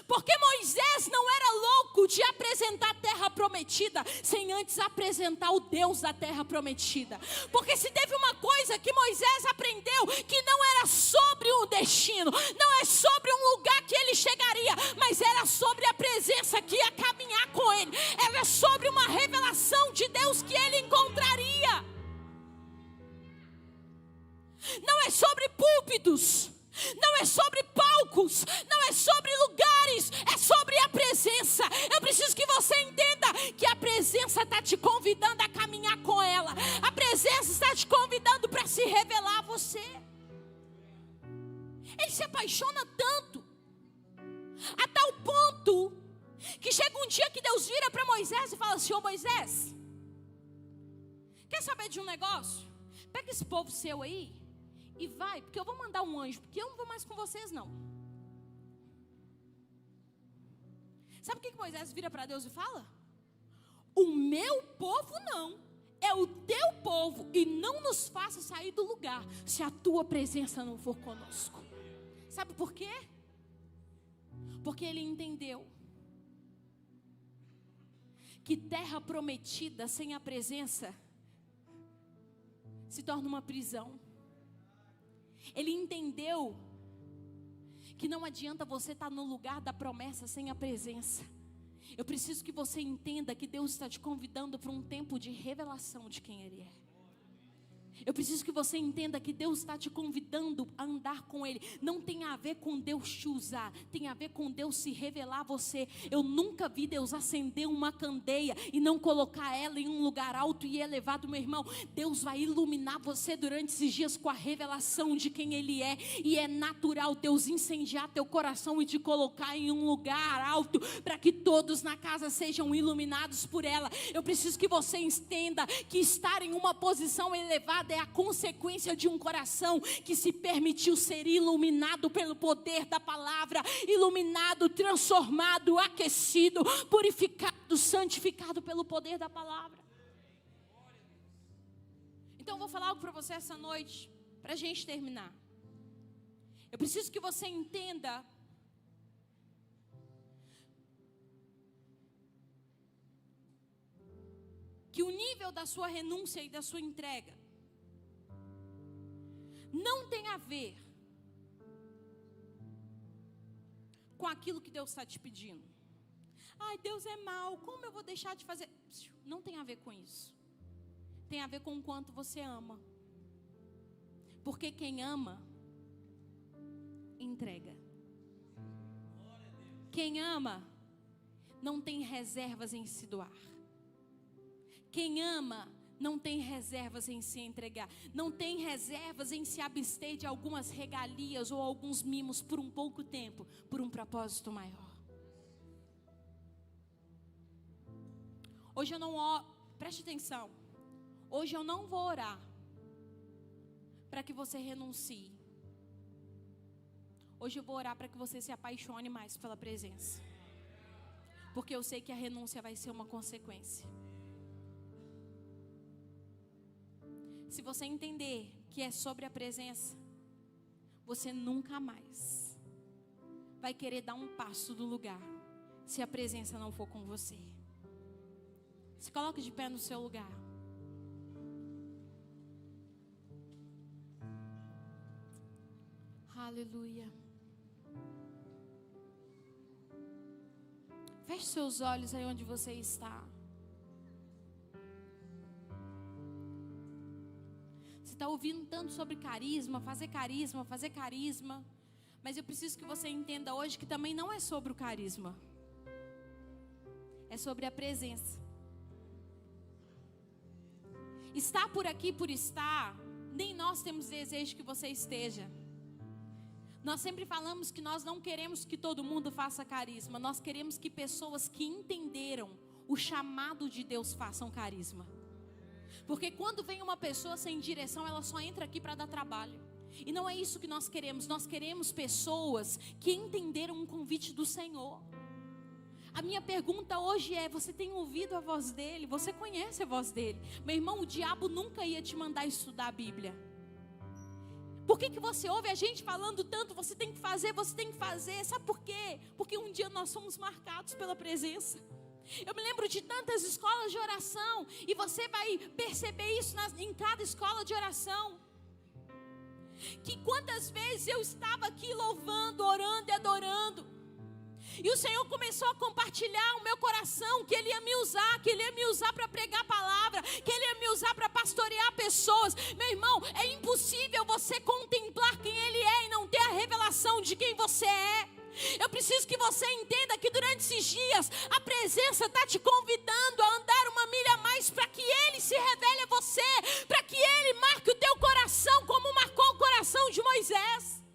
Porque Moisés não era louco de apresentar a terra prometida sem antes apresentar o Deus da terra prometida. Porque se teve uma coisa que Moisés aprendeu, que não era sobre um destino, não é sobre um lugar que ele chegaria, mas era sobre a presença que ia caminhar com ele, era sobre uma revelação de Deus que ele encontraria. Não é sobre púlpitos, não é sobre palcos, não é sobre lugares, é sobre a presença. Eu preciso que você entenda que a presença está te convidando a caminhar com ela. A presença está te convidando para se revelar a você. Ele se apaixona tanto, a tal ponto, que chega um dia que Deus vira para Moisés e fala assim: ô Moisés, quer saber de um negócio? Pega esse povo seu aí e vai, porque eu vou mandar um anjo, porque eu não vou mais com vocês não. Sabe o que Moisés vira para Deus e fala? O meu povo não, é o teu povo. E não nos faça sair do lugar se a tua presença não for conosco. Sabe por quê? Porque ele entendeu que terra prometida sem a presença se torna uma prisão. Ele entendeu que não adianta você estar no lugar da promessa sem a presença. Eu preciso que você entenda que Deus está te convidando para um tempo de revelação de quem Ele é. Eu preciso que você entenda que Deus está te convidando a andar com Ele. Não tem a ver com Deus te usar, tem a ver com Deus se revelar a você. Eu nunca vi Deus acender uma candeia e não colocar ela em um lugar alto e elevado, meu irmão. Deus vai iluminar você durante esses dias com a revelação de quem Ele é. E é natural Deus incendiar teu coração e te colocar em um lugar alto, para que todos na casa sejam iluminados por ela. Eu preciso que você entenda que estar em uma posição elevada é a consequência de um coração que se permitiu ser iluminado pelo poder da palavra, iluminado, transformado, aquecido, purificado, santificado pelo poder da palavra. Então eu vou falar algo para você essa noite, para a gente terminar. Eu preciso que você entenda que o nível da sua renúncia e da sua entrega não tem a ver com aquilo que Deus está te pedindo. Ai, Deus é mau, como eu vou deixar de fazer? Não tem a ver com isso. Tem a ver com o quanto você ama. Porque quem ama, entrega. Quem ama, não tem reservas em se doar. Quem ama, não tem reservas em se entregar. Não tem reservas em se abster de algumas regalias ou alguns mimos por um pouco tempo, por um propósito maior. Hoje eu não preste atenção. Hoje eu não vou orar para que você renuncie. Hoje eu vou orar para que você se apaixone mais pela presença. Porque eu sei que a renúncia vai ser uma consequência. Se você entender que é sobre a presença, você nunca mais vai querer dar um passo do lugar se a presença não for com você. Se coloque de pé no seu lugar. Aleluia. Feche seus olhos aí onde você está. Você está ouvindo tanto sobre carisma, fazer carisma. Mas eu preciso que você entenda hoje que também não é sobre o carisma. É sobre a presença. Estar por aqui por estar, nem nós temos desejo que você esteja. Nós sempre falamos que nós não queremos que todo mundo faça carisma. Nós queremos que pessoas que entenderam o chamado de Deus façam carisma. Porque quando vem uma pessoa sem direção, ela só entra aqui para dar trabalho. E não é isso que nós queremos. Nós queremos pessoas que entenderam o convite do Senhor. A minha pergunta hoje é: você tem ouvido a voz dele? Você conhece a voz dele? Meu irmão, o diabo nunca ia te mandar estudar a Bíblia. Por que você ouve a gente falando tanto? Você tem que fazer, você tem que fazer. Sabe por quê? Porque um dia nós somos marcados pela presença. Eu me lembro de tantas escolas de oração, e você vai perceber isso em cada escola de oração. Que quantas vezes eu estava aqui louvando, orando e adorando, e o Senhor começou a compartilhar o meu coração, que Ele ia me usar para pregar a palavra, que Ele ia me usar para pastorear pessoas. Meu irmão, é impossível você contemplar quem Ele é e não ter a revelação de quem você é. Eu preciso que você entenda que durante esses dias a presença está te convidando a andar uma milha a mais, para que Ele se revele a você, para que Ele marque o teu coração como marcou o coração de Moisés.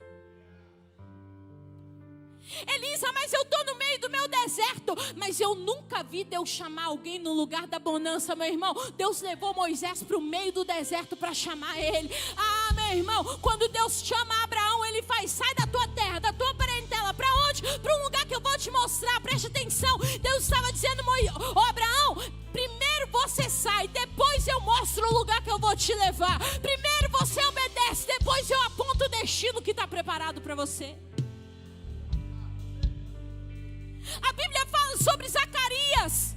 Elisa, mas eu estou no meio do meu deserto. Mas eu nunca vi Deus chamar alguém no lugar da bonança, meu irmão. Deus levou Moisés para o meio do deserto para chamar ele. Ah, meu irmão, quando Deus chama Abraão, Ele faz: sai da tua terra, da tua parentela. Para onde? Para um lugar que eu vou te mostrar. Preste atenção. Deus estava dizendo: Abraão, primeiro Pai, depois eu mostro o lugar que eu vou te levar. Primeiro você obedece, depois eu aponto o destino que está preparado para você. A Bíblia fala sobre Zacarias.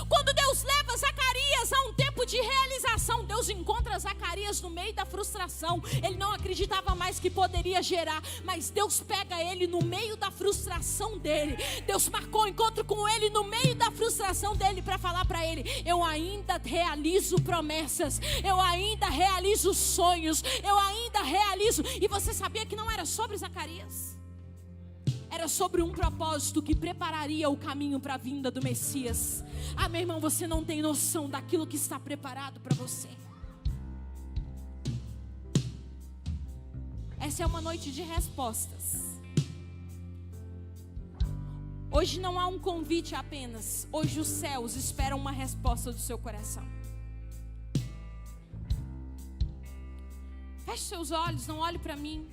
Quando Deus leva Zacarias a um tempo de realização, Deus encontra Zacarias no meio da frustração. Ele não acreditava mais que poderia gerar, mas Deus pega ele no meio da frustração dele. Deus marcou um encontro com ele no meio da frustração dele para falar para ele: eu ainda realizo promessas, eu ainda realizo sonhos, eu ainda realizo. E você sabia que não era sobre Zacarias? Era sobre um propósito que prepararia o caminho para a vinda do Messias. Ah, meu irmão, você não tem noção daquilo que está preparado para você. Essa é uma noite de respostas. Hoje não há um convite apenas. Hoje os céus esperam uma resposta do seu coração. Feche seus olhos, não olhe para mim.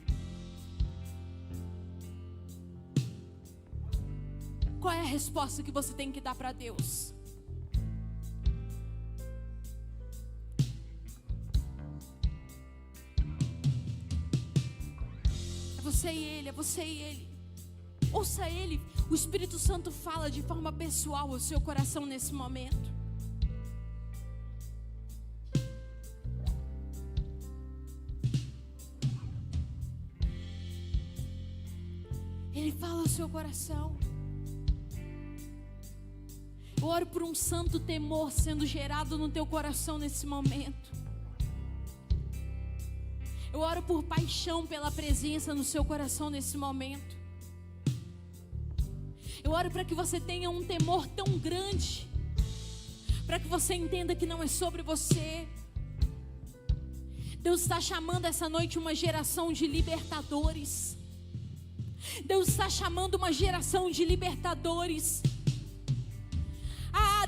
Qual é a resposta que você tem que dar para Deus? É você e Ele, é você e Ele. Ouça Ele. O Espírito Santo fala de forma pessoal ao seu coração nesse momento. Ele fala ao seu coração. Eu oro por um santo temor sendo gerado no teu coração nesse momento. Eu oro por paixão pela presença no seu coração nesse momento. Eu oro para que você tenha um temor tão grande, para que você entenda que não é sobre você. Deus está chamando essa noite uma geração de libertadores. Deus está chamando uma geração de libertadores.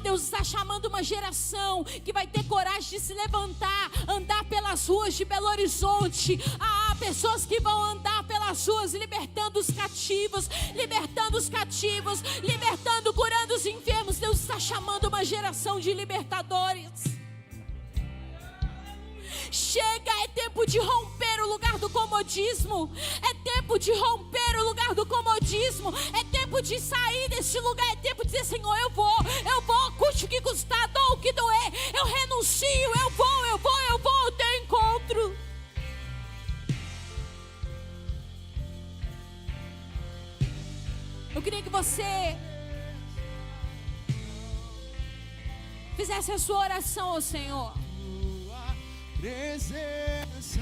Deus está chamando uma geração que vai ter coragem de se levantar, andar pelas ruas de Belo Horizonte. Pessoas que vão andar pelas ruas libertando os cativos, libertando, curando os enfermos. Deus está chamando uma geração de libertadores. Chega, é tempo de romper o lugar do comodismo. É tempo de romper o lugar do comodismo. É tempo de sair desse lugar. É tempo de dizer: Senhor, eu vou, custe o que custar, dou o que doer. Eu renuncio, eu vou ao teu encontro. Eu queria que você fizesse a sua oração ao Senhor. Presença,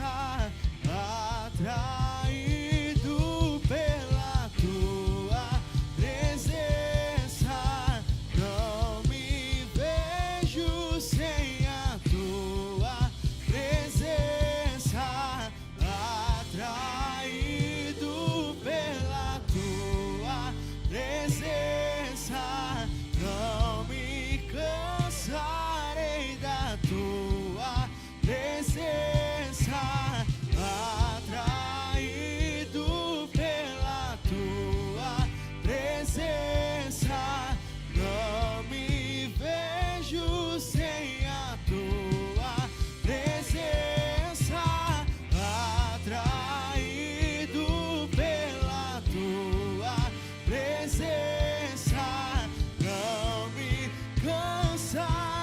atraído pela tua presença, não me vejo sem a tua presença, atraído pela tua presença, não me cansarei da tua presença, atraído pela tua presença, não me vejo sem a tua presença, atraído pela tua presença, não me cansarei.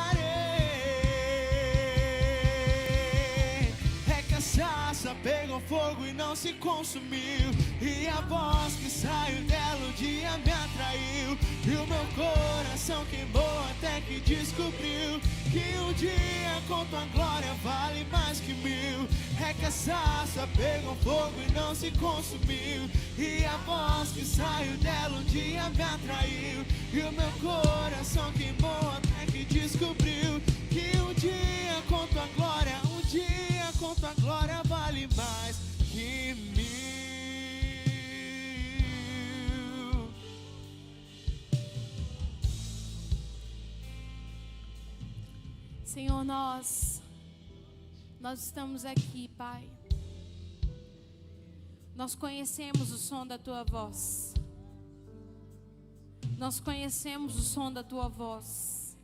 Sarça pegou fogo e não se consumiu, e a voz que saiu dela o dia me atraiu, e o meu coração queimou até que descobriu que um dia com tua glória vale mais que mil. É que a sarça pegou fogo e não se consumiu, e a voz que saiu dela um dia me atraiu, e o meu coração queimou até que descobriu que um dia com tua glória, um dia com tua glória vale mais que mil. Senhor, nós estamos aqui, Pai. Nós conhecemos o som da Tua voz. Nós conhecemos o som da Tua voz.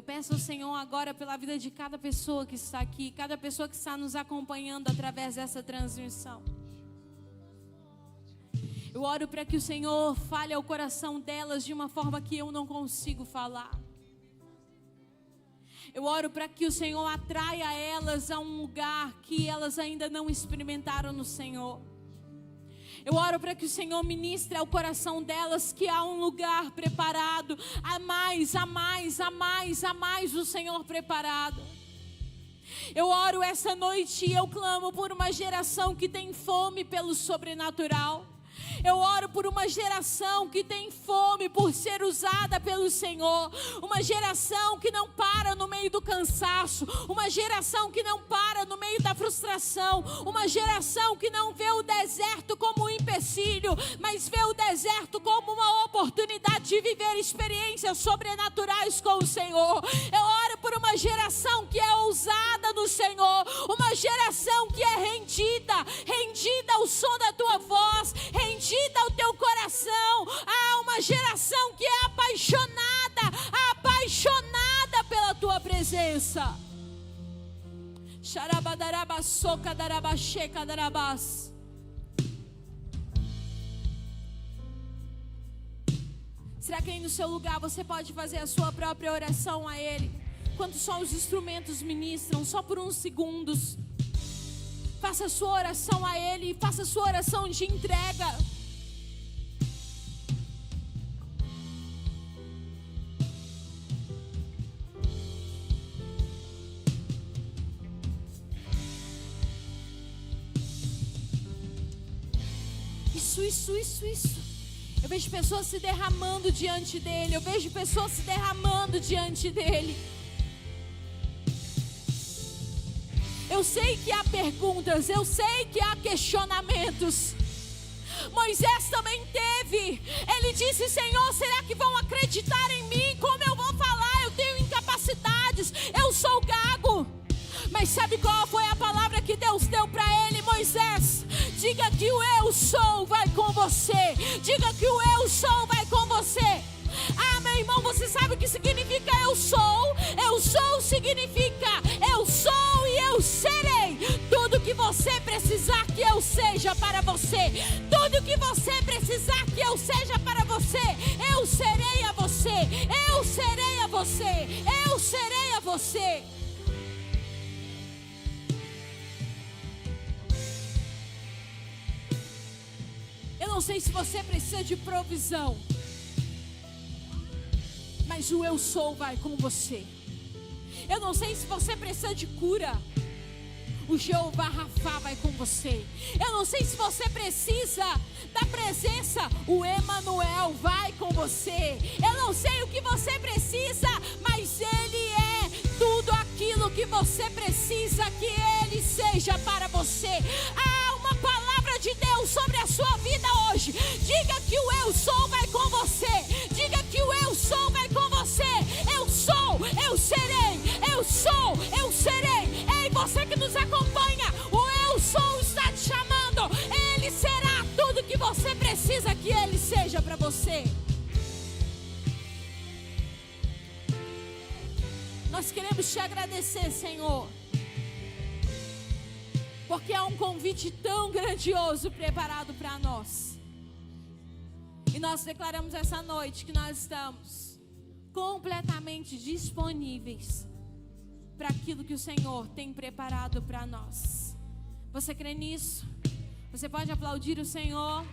peço ao Senhor agora pela vida de cada pessoa que está aqui, cada pessoa que está nos acompanhando através dessa transmissão. Eu oro para que o Senhor fale ao coração delas de uma forma que eu não consigo falar. Eu oro para que o Senhor atraia elas a um lugar que elas ainda não experimentaram no Senhor. Eu oro para que o Senhor ministre ao coração delas que há um lugar preparado, há mais o Senhor preparado. Eu oro essa noite e eu clamo por uma geração que tem fome pelo sobrenatural. Eu oro por uma geração que tem fome por ser usada pelo Senhor. Uma geração que não para no meio do cansaço. Uma geração que não para no meio da frustração. Uma geração que não vê o deserto como um empecilho, mas vê o deserto como uma oportunidade de viver experiências sobrenaturais com o Senhor. Eu oro por uma geração que é ousada no Senhor. Uma geração que é rendida ao som da tua voz, rendida ao teu coração. Há uma geração que é apaixonada pela tua presença. Será que aí no seu lugar você pode fazer a sua própria oração a Ele? Enquanto só os instrumentos ministram, só por uns segundos. Faça a sua oração a Ele, faça a sua oração de entrega. Isso. Eu vejo pessoas se derramando diante dEle. Eu sei que há perguntas, eu sei que há questionamentos. Moisés também teve. Ele disse: Senhor, será que vão acreditar em mim? Como eu vou falar? Eu tenho incapacidades, eu sou gago. Mas sabe qual foi a palavra que Deus deu para ele? Moisés, diga que o eu sou vai com você. Diga que o eu sou vai com você. Ah, meu irmão, você sabe o que significa eu sou? Eu sou significa eu sou e eu serei. Tudo que você precisar que eu seja para você. Tudo que você precisar que eu seja para você. Eu serei a você. Eu serei a você. Eu serei a você. Eu não sei se você precisa de provisão, mas o eu sou vai com você. Eu não sei se você precisa de cura, o Jeová Rafá vai com você. Eu não sei se você precisa da presença, o Emanuel vai com você. Eu não sei o que você precisa, mas Ele é tudo aquilo que você precisa que Ele seja para você. Há uma palavra de Deus sobre a sua vida hoje. Diga que o eu sou vai com você. Diga que o eu sou vai com você. Eu sou, eu serei. Eu sou, eu serei. Ei, você que nos acompanha, o eu sou está te chamando. Ele será tudo que você precisa que Ele seja para você. Nós queremos te agradecer, Senhor, porque há um convite tão grandioso preparado para nós. E nós declaramos essa noite que nós estamos completamente disponíveis para aquilo que o Senhor tem preparado para nós. Você crê nisso? Você pode aplaudir o Senhor?